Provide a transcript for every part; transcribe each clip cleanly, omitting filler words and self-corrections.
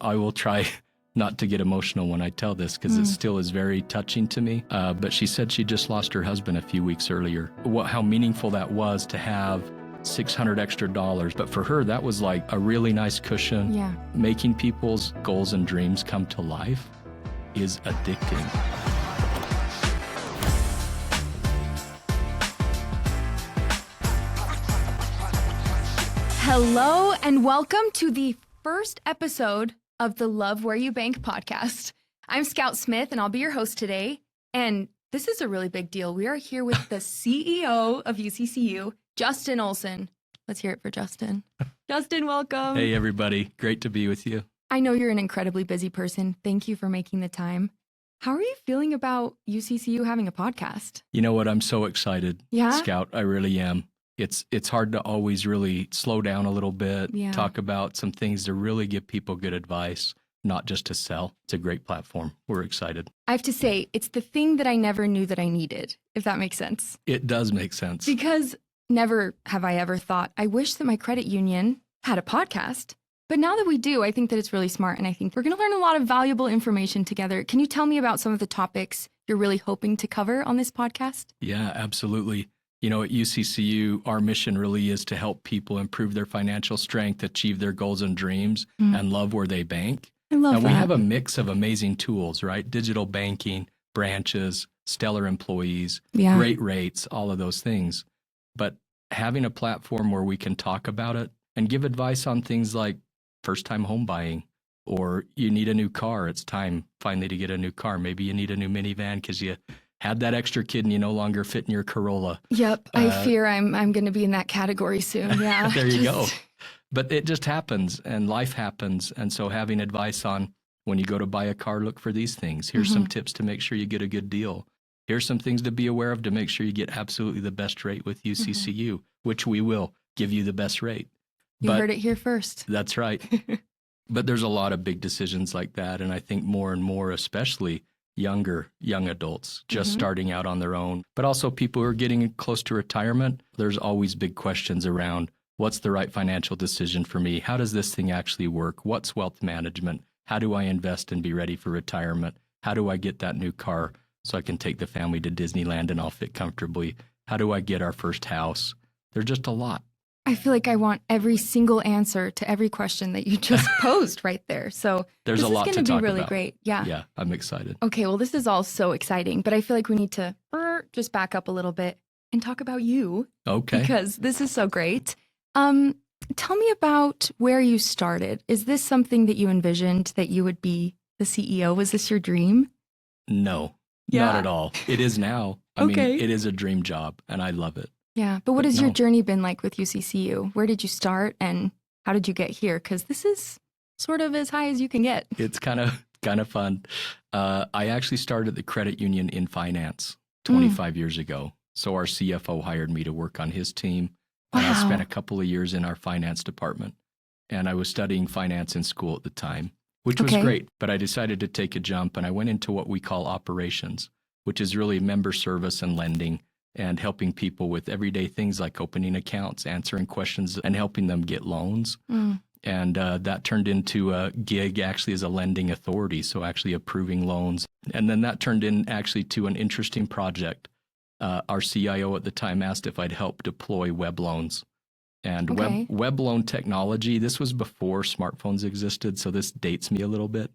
I will try not to get emotional when I tell this because it still is very touching to me. But she said she just lost her husband a few weeks earlier. How meaningful that was to have $600 extra. But for her, that was like a really nice cushion. Yeah. Making people's goals and dreams come to life is addicting. Hello and welcome to the first episode of the Love Where You Bank podcast. I'm Scout Smith and I'll be your host today. And this is a really big deal. We are here with the CEO of UCCU, Justin Olson. Let's hear it for Justin. Justin, welcome. Hey, everybody. Great to be with you. I know you're an incredibly busy person. Thank you for making the time. How are you feeling about UCCU having a podcast? You know what? I'm so excited, Yeah? Scout. I really am. It's hard to always really slow down a little bit, Yeah. talk about some things to really give people good advice, not just to sell. It's a great platform. We're excited. I have to say, it's the thing that I never knew that I needed, if that makes sense. It does make sense. Because never have I ever thought, I wish that my credit union had a podcast. But now that we do, I think that it's really smart. And I think we're going to learn a lot of valuable information together. Can you tell me about some of the topics you're really hoping to cover on this podcast? Yeah, absolutely. You know, at UCCU, our mission really is to help people improve their financial strength, achieve their goals and dreams, and love where they bank. I love And that. we have a mix of amazing tools, right? Digital banking, branches, stellar employees, Yeah. great rates, all of those things. But having a platform where we can talk about it and give advice on things like first-time home buying, or you need a new car, it's time finally to get a new car. Maybe you need a new minivan because you had that extra kid and you no longer fit in your Corolla. Yep. I fear I'm going to be in that category soon. Yeah. There you go. But it just happens and life happens. And so having advice on when you go to buy a car, look for these things. Here's some tips to make sure you get a good deal. Here's some things to be aware of to make sure you get absolutely the best rate with UCCU, which we will give you the best rate. You heard it here first. That's right. But there's a lot of big decisions like that. And I think more and more, especially young adults just starting out on their own, but also people who are getting close to retirement. There's always big questions around what's the right financial decision for me? How does this thing actually work? What's wealth management? How do I invest and be ready for retirement? How do I get that new car so I can take the family to Disneyland and I'll fit comfortably? How do I get our first house? There's just a lot. I feel like I want every single answer to every question that you just posed right there. So There's a lot to this is going to talk be really about. great. Yeah. Yeah, I'm excited. Okay, well, this is all so exciting, but I feel like we need to just back up a little bit and talk about you Okay. because this is so great. Tell me about where you started. Is this something that you envisioned that you would be the CEO? Was this your dream? No, Yeah. not at all. It is now. I mean, it is a dream job and I love it. Yeah, but what But has your no. journey been like with UCCU? Where did you start and how did you get here? Because this is sort of as high as you can get. It's kind of fun. I actually started the credit union in finance 25 years ago. So our CFO hired me to work on his team. And I spent a couple of years in our finance department. And I was studying finance in school at the time, which was Okay. great. But I decided to take a jump and I went into what we call operations, which is really member service and lending and helping people with everyday things like opening accounts, answering questions, and helping them get loans. And that turned into a gig actually as a lending authority, so actually approving loans. And then that turned in actually to an interesting project. Our CIO at the time asked if I'd help deploy web loans. And Okay. web loan technology, this was before smartphones existed, so this dates me a little bit.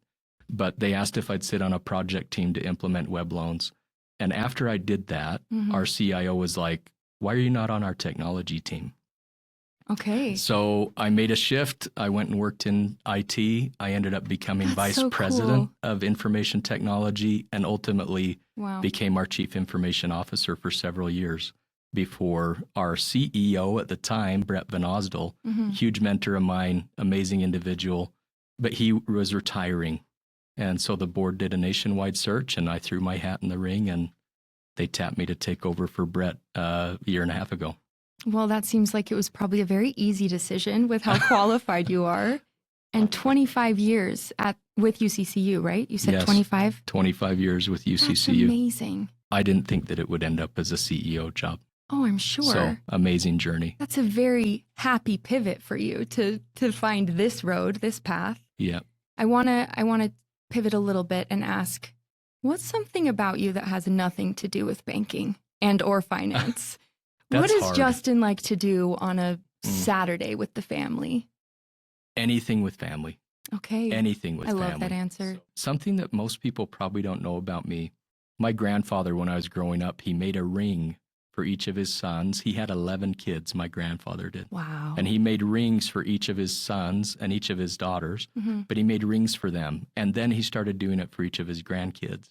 But they asked if I'd sit on a project team to implement web loans. And after I did that, our CIO was like, why are you not on our technology team? Okay. So I made a shift. I went and worked in IT. I ended up becoming That's vice so president of information technology and ultimately Wow. became our chief information officer for several years before our CEO at the time, Brett Van Osdol, huge mentor of mine, amazing individual, but he was retiring. And so the board did a nationwide search and I threw my hat in the ring and they tapped me to take over for Brett a year and a half ago. Well, that seems like it was probably a very easy decision with how qualified you are. And 25 years with UCCU, right? You said Yes. 25? 25 years with That's UCCU. amazing. I didn't think that it would end up as a CEO job. Oh, I'm sure. So amazing journey. That's a very happy pivot for you to find this road, this path. Yeah. I wanna pivot a little bit and ask, what's something about you that has nothing to do with banking and or finance? What does hard. Justin like to do on a Saturday with the family? Anything with family. Okay. Anything with family. I love that answer. Something that most people probably don't know about me. My grandfather, when I was growing up, he made a ring for each of his sons. He had 11 kids, my grandfather did. Wow. And he made rings for each of his sons and each of his daughters, but he made rings for them. And then he started doing it for each of his grandkids.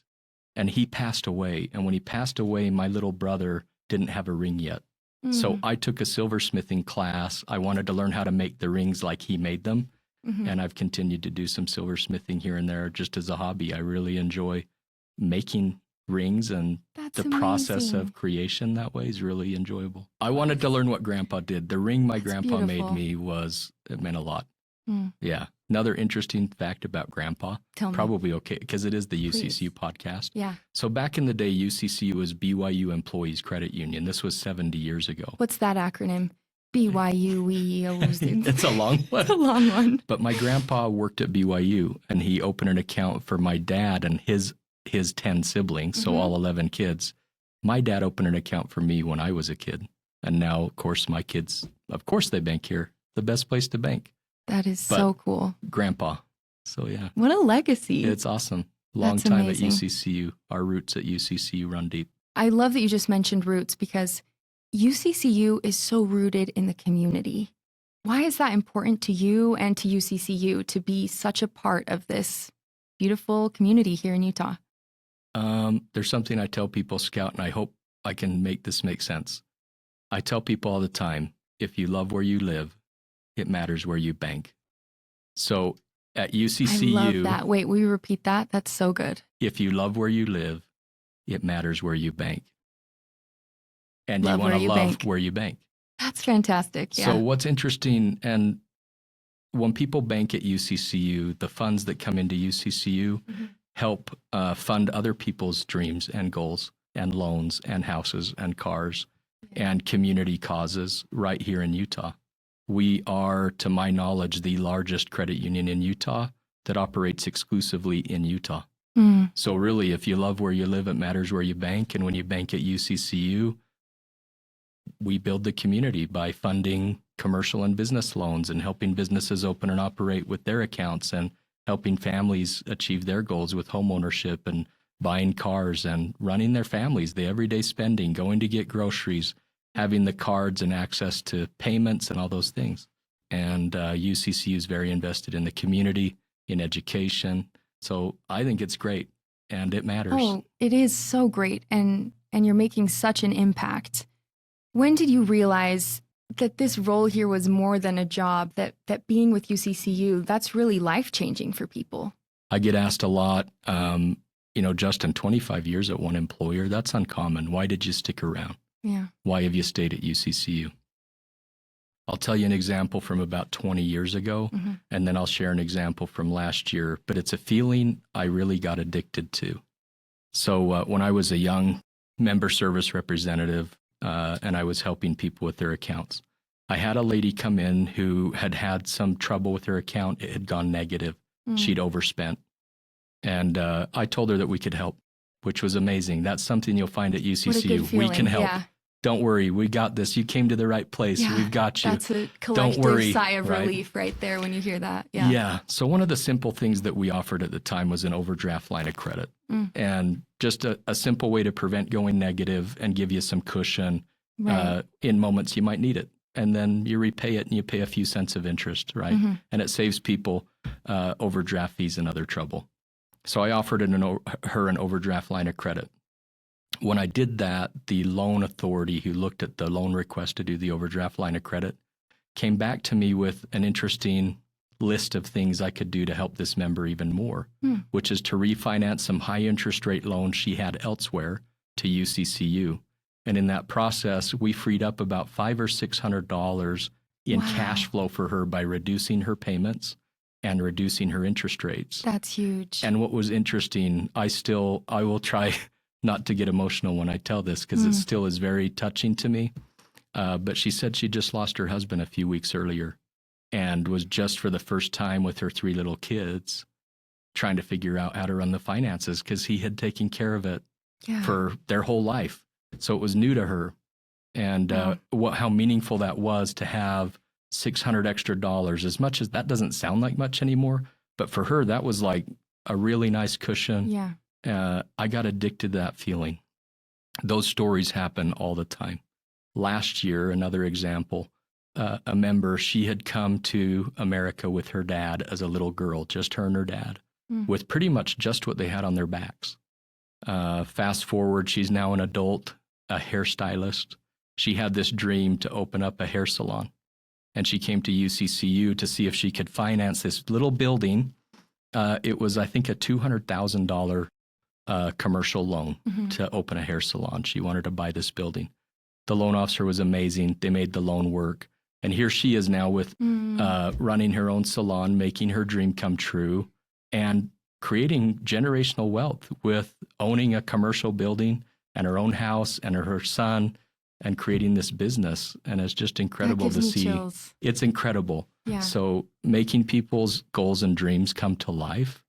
And he passed away. And when he passed away, my little brother didn't have a ring yet. So I took a silversmithing class. I wanted to learn how to make the rings like he made them. And I've continued to do some silversmithing here and there just as a hobby. I really enjoy making rings, and the process of creation that way is really enjoyable. I wanted to learn what Grandpa did. The ring my grandpa made me it meant a lot. Yeah. Another interesting fact about Grandpa. Tell me. Probably okay, because it is the UCCU podcast. Yeah. So back in the day, UCCU was BYU Employees Credit Union. This was 70 years ago. What's that acronym? BYU. It's a long one. It's a long one. But my grandpa worked at BYU, and he opened an account for my dad and his 10 siblings, so all 11 kids. My dad opened an account for me when I was a kid. And now, of course, my kids, they bank here. The best place to bank. That is so cool. Grandpa. So, yeah. What a legacy. It's awesome. Long That's time amazing. at UCCU. Our roots at UCCU run deep. I love that you just mentioned roots, because UCCU is so rooted in the community. Why is that important to you and to UCCU to be such a part of this beautiful community here in Utah? There's something I tell people, Scout, and I hope I can make this make sense. I tell people all the time, if you love where you live, it matters where you bank. So at UCCU... I love that. Wait, will you repeat that? That's so good. If you love where you live, it matters where you bank. And Love you want to love bank. where you bank. That's fantastic. Yeah. So what's interesting, and when people bank at UCCU, the funds that come into UCCU help fund other people's dreams and goals and loans and houses and cars and community causes right here in Utah. We are, to my knowledge, the largest credit union in Utah that operates exclusively in Utah. So really, if you love where you live, it matters where you bank. And when you bank at UCCU, we build the community by funding commercial and business loans and helping businesses open and operate with their accounts and helping families achieve their goals with homeownership and buying cars and running their families, the everyday spending, going to get groceries, having the cards and access to payments and all those things. And UCCU is very invested in the community, in education. So I think it's great, and it matters. Oh, it is so great, and you're making such an impact. When did you realize that this role here was more than a job, that being with UCCU, that's really life-changing for people? I get asked a lot, Justin, 25 years at one employer, that's uncommon. Why did you stick around? Yeah. Why have you stayed at UCCU? I'll tell you an example from about 20 years ago, and then I'll share an example from last year, but it's a feeling I really got addicted to. So when I was a young member service representative, and I was helping people with their accounts, I had a lady come in who had some trouble with her account. It had gone negative. She'd overspent. And I told her that we could help, which was amazing. That's something you'll find at UCCU. What a good feeling. We can help. Yeah. Don't worry, we got this. You came to the right place. Yeah, We've got you. That's a collective sigh of relief right there when you hear that. Yeah. Yeah. So one of the simple things that we offered at the time was an overdraft line of credit. And just a simple way to prevent going negative and give you some cushion in moments you might need it. And then you repay it and you pay a few cents of interest, right? And it saves people overdraft fees and other trouble. So I offered her an overdraft line of credit. When I did that, the loan authority who looked at the loan request to do the overdraft line of credit came back to me with an interesting list of things I could do to help this member even more, which is to refinance some high interest rate loans she had elsewhere to UCCU. And in that process, we freed up about $500 or $600 in cash flow for her by reducing her payments and reducing her interest rates. That's huge. And what was interesting, I will try not to get emotional when I tell this because it still is very touching to me. But she said she just lost her husband a few weeks earlier and was just for the first time with her 3 little kids trying to figure out how to run the finances because he had taken care of it Yeah. for their whole life. So it was new to her. And how meaningful that was to have $600 extra, as much as that doesn't sound like much anymore. But for her, that was like a really nice cushion. Yeah. I got addicted to that feeling. Those stories happen all the time. Last year, another example, a member, she had come to America with her dad as a little girl, just her and her dad, with pretty much just what they had on their backs. Fast forward, she's now an adult, a hairstylist. She had this dream to open up a hair salon. And she came to UCCU to see if she could finance this little building. It was, I think, a $200,000 commercial loan to open a hair salon. She wanted to buy this building. The loan officer was amazing. They made the loan work. And here she is now with running her own salon, making her dream come true, and creating generational wealth with owning a commercial building and her own house and her son, and creating this business. And it's just incredible to see. Chills. It's incredible. Yeah. So making people's goals and dreams come to life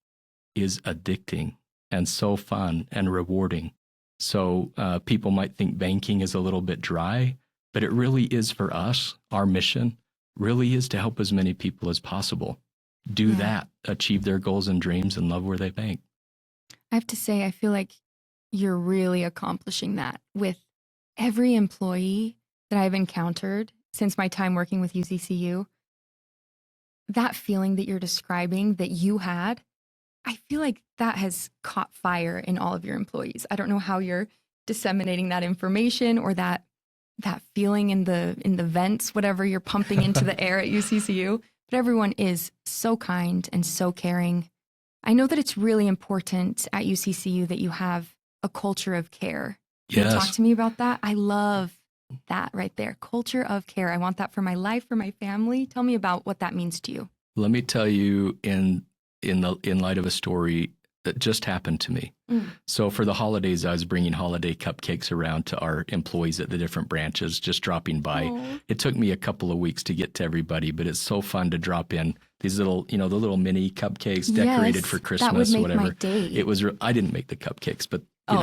is addicting and so fun and rewarding. So people might think banking is a little bit dry, but it really is for us. Our mission really is to help as many people as possible do that, achieve their goals and dreams, and love where they bank. I have to say, I feel like you're really accomplishing that with every employee that I've encountered since my time working with UCCU. That feeling that you're describing that you had, I feel like that has caught fire in all of your employees. I don't know how you're disseminating that information or that feeling in the vents, whatever you're pumping into the air at UCCU, but everyone is so kind and so caring. I know that it's really important at UCCU that you have a culture of care. Can you talk to me about that? I love that right there. Culture of care. I want that for my life, for my family. Tell me about what that means to you. Let me tell you in light of a story that just happened to me. So for the holidays, I was bringing holiday cupcakes around to our employees at the different branches, just dropping by. Aww. It took me a couple of weeks to get to everybody, but it's so fun to drop in these little, the little mini cupcakes decorated for Christmas, that would make whatever. My day. It was. I didn't make the cupcakes, but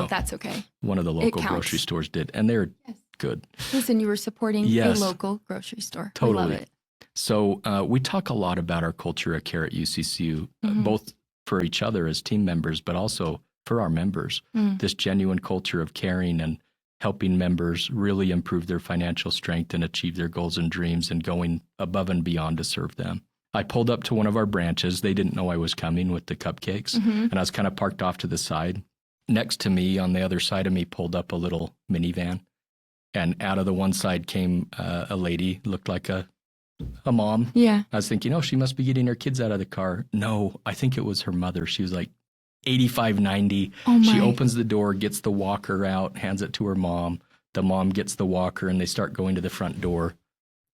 that's okay. One of the local grocery stores did, and they're good. Listen, you were supporting a local grocery store. Totally. I love it. So we talk a lot about our culture of care at UCCU, both for each other as team members, but also for our members. This genuine culture of caring and helping members really improve their financial strength and achieve their goals and dreams and going above and beyond to serve them. I pulled up to one of our branches. They didn't know I was coming with the cupcakes, and I was kind of parked off to the side. Next to me, on the other side of me, pulled up a little minivan, and out of the one side came a lady, looked like a mom. Yeah. I was thinking, she must be getting her kids out of the car. No, I think it was her mother. She was like 85, 90. She opens the door, gets the walker out, hands it to her mom. The mom gets the walker, and they start going to the front door.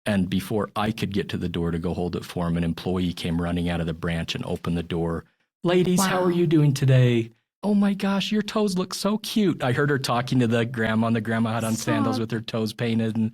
And before I could get to the door to go hold it for him, an employee came running out of the branch and opened the door. Ladies, how are you doing today? Oh my gosh, your toes look so cute. I heard her talking to the grandma, and the grandma had on sandals with her toes painted, and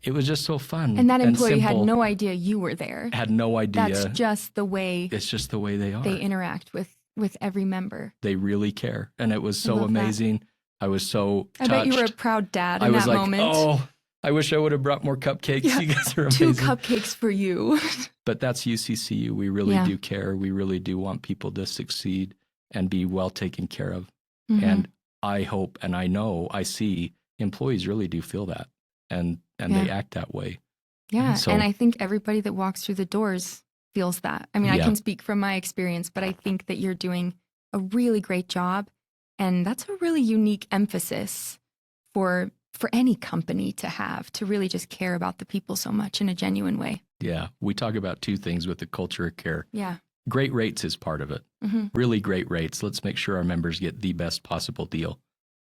it was just so fun. And that employee had no idea you were there. Had no idea. That's just the way. It's just the way they are. They interact with every member. They really care, and it was so amazing. I was so touched. I bet you were a proud dad in that moment. I was like, I wish I would have brought more cupcakes. Yeah, you guys are amazing. 2 cupcakes for you. But that's UCCU. We really do care. We really do want people to succeed and be well taken care of. And I hope, and I know, I see employees really do feel that, and they act that way. Yeah, and I think everybody that walks through the doors feels that. I mean, I can speak from my experience, but I think that you're doing a really great job, and that's a really unique emphasis for any company to have, to really just care about the people so much in a genuine way. Yeah, we talk about 2 things with the culture of care. Yeah. Great rates is part of it. Really great rates. Let's make sure our members get the best possible deal.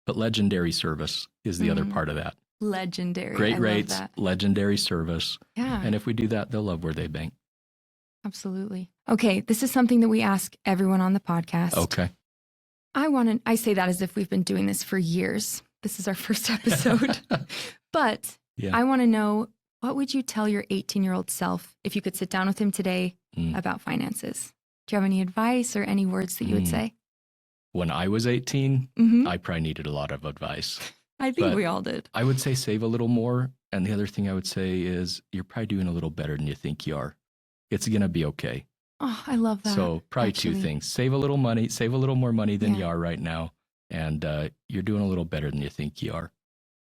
But legendary service is the other part of that. Legendary. Great rates, legendary service. Yeah. And if we do that, they'll love where they bank. Absolutely. Okay, this is something that we ask everyone on the podcast. Okay. I say that as if we've been doing this for years. This is our first episode. But I want to know, what would you tell your 18-year-old self if you could sit down with him today about finances? Do you have any advice or any words that you would say? When I was 18, I probably needed a lot of advice. I think we all did. I would say save a little more. And the other thing I would say is you're probably doing a little better than you think you are. It's going to be okay. Oh, I love that. So probably two things. Save a little money, save a little more money than you are right now. And you're doing a little better than you think you are.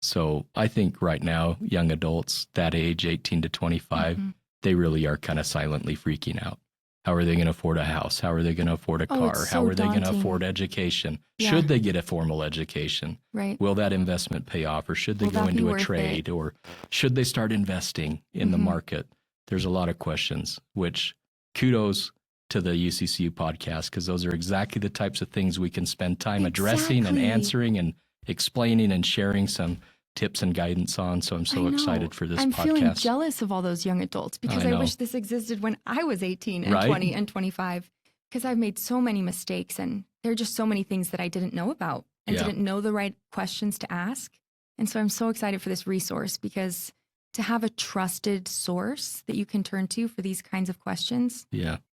So I think right now, young adults, that age, 18 to 25, they really are kind of silently freaking out. How are they going to afford a house? How are they going to afford a car? How are they going to afford education? Yeah. Should they get a formal education? Right. Will that investment pay off? Or should they go into a trade? Or should they start investing in the market? There's a lot of questions, which kudos to the UCCU podcast, because those are exactly the types of things we can spend time addressing and answering and explaining and sharing some tips and guidance on. So I'm so excited for this podcast. I'm feeling jealous of all those young adults because I wish this existed when I was 18 and 20 and 25, because I've made so many mistakes and there are just so many things that I didn't know about and didn't know the right questions to ask. And so I'm so excited for this resource, because to have a trusted source that you can turn to for these kinds of questions,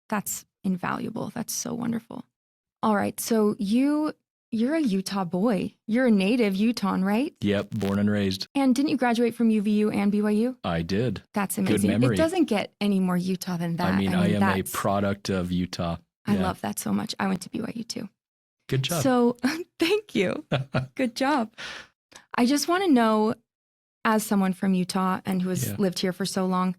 that's invaluable. That's so wonderful. All right. So you're a Utah boy. You're a native Utahn, right? Yep, born and raised. And didn't you graduate from UVU and BYU? I did. That's amazing. Good memory. It doesn't get any more Utah than that. I mean I am a product of Utah. I love that so much. I went to BYU too. Good job. So thank you. Good job. I just want to know, as someone from Utah and who has lived here for so long,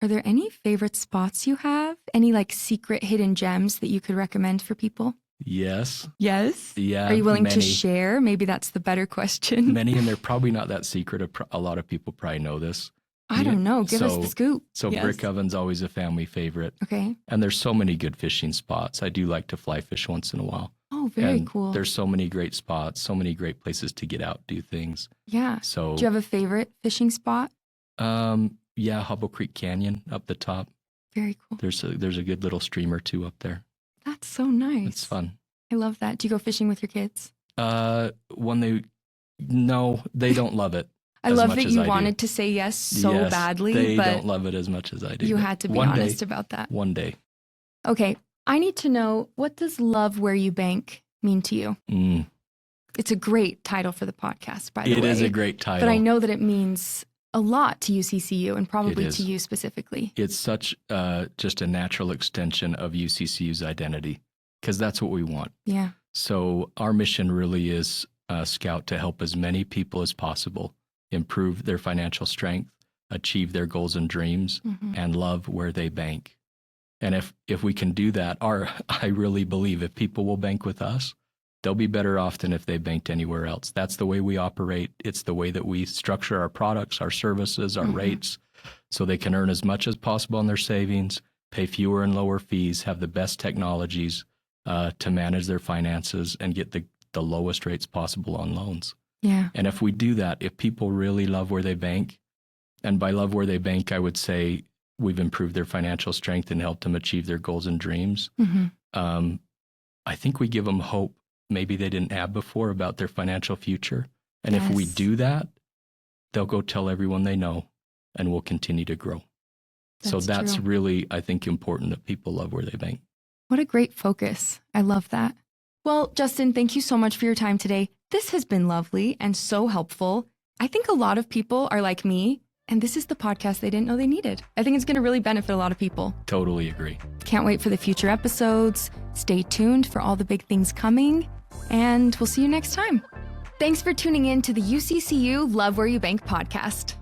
are there any favorite spots you have? Any like secret hidden gems that you could recommend for people? Yes. Yes? Yeah. Are you willing to share? Maybe that's the better question. Many, and they're probably not that secret. A lot of people probably know this. I don't know. Give us the scoop. So Brick Oven's always a family favorite. Okay. And there's so many good fishing spots. I do like to fly fish once in a while. Oh, very cool. There's so many great spots, so many great places to get out, do things. Yeah. So, do you have a favorite fishing spot? Yeah, Hubble Creek Canyon up the top. Very cool. There's a good little stream or two up there. That's so nice. It's fun. I love that. Do you go fishing with your kids? No, they don't love it. I love that you wanted to say yes so badly. They but don't love it as much as I do. You had to be honest about that. One day. Okay. I need to know, what does love where you bank mean to you? It's a great title for the podcast, by the way. It is a great title. But I know that it means a lot to UCCU and probably to you specifically. It's such just a natural extension of UCCU's identity, because that's what we want. Yeah. So our mission really is, Scout, to help as many people as possible improve their financial strength, achieve their goals and dreams, and love where they bank. And if we can do that, I really believe if people will bank with us, they'll be better off than if they banked anywhere else. That's the way we operate. It's the way that we structure our products, our services, our rates, so they can earn as much as possible on their savings, pay fewer and lower fees, have the best technologies to manage their finances, and get the lowest rates possible on loans. Yeah. And if we do that, if people really love where they bank, and by love where they bank, I would say we've improved their financial strength and helped them achieve their goals and dreams. I think we give them hope maybe they didn't have before about their financial future. And if we do that, they'll go tell everyone they know, and we'll continue to grow. That's really, I think, important, that people love where they bank. What a great focus. I love that. Well, Justin, thank you so much for your time today. This has been lovely and so helpful. I think a lot of people are like me, and this is the podcast they didn't know they needed. I think it's going to really benefit a lot of people. Totally agree. Can't wait for the future episodes. Stay tuned for all the big things coming, and we'll see you next time. Thanks for tuning in to the UCCU Love Where You Bank podcast.